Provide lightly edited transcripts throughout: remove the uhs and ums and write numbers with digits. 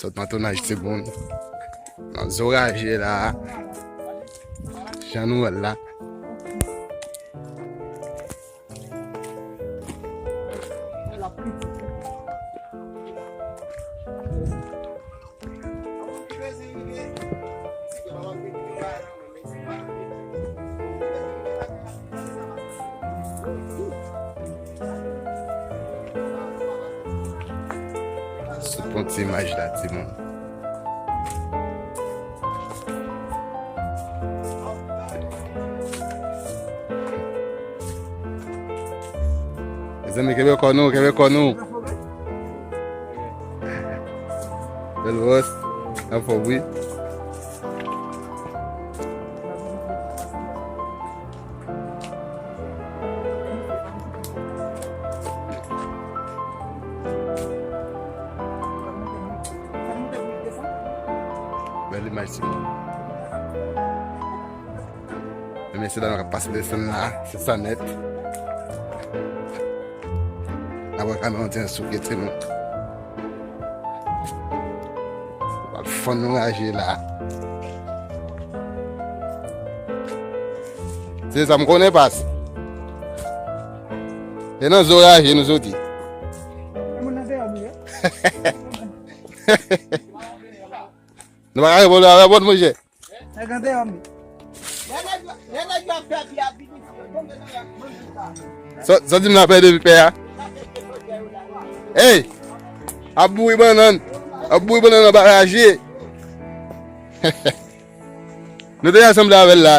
Sot nan tonaj ti bon. Nan zoraje la. Jan nou el la. Sot ti imaj la ti bon. Zemi kebe konou. Bel wos. An fò bwi. Bel imaj ti bon. Mè se dan wak pas desen la. Se sa net. Awa kanon ten souke te nou. Wal fon nou aje la. Se sa m konen pas. E nan zo aje nou zoti. Nou baka rebon la rebon mouje. So di m la pe de bi pe ya. Hey! Abou banan nan baraje. Nou te yasemble avel la.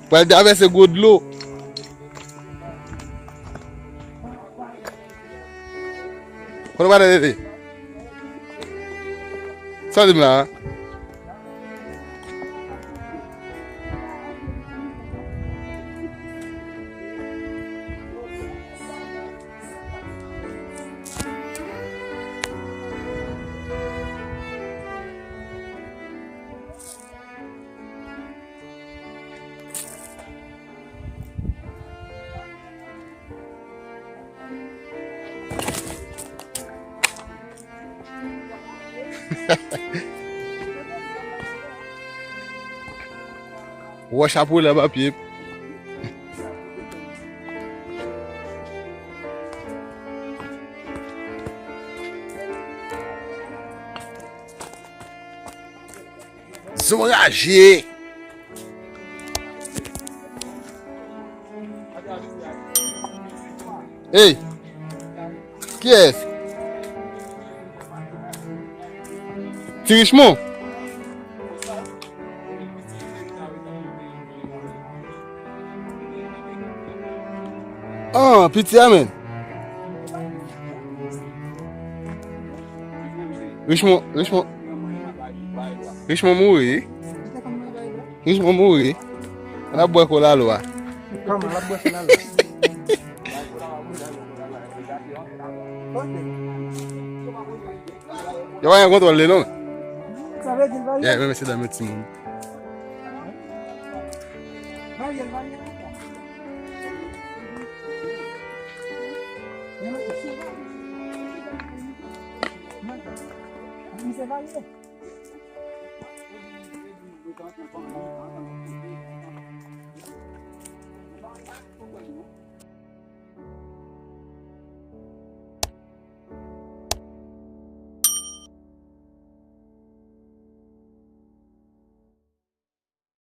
Pwede te ave se god lo. Kono ba de de? So di m la. Wou chapou la ba piep. Zoraje. Hey. Qui est-ce? C'est Richemont? Ah, petit amen. Richemont mouri. Richemont mouri. On a boire la loi. Il y a un contrôle de non? Il y a même dans le petit monde.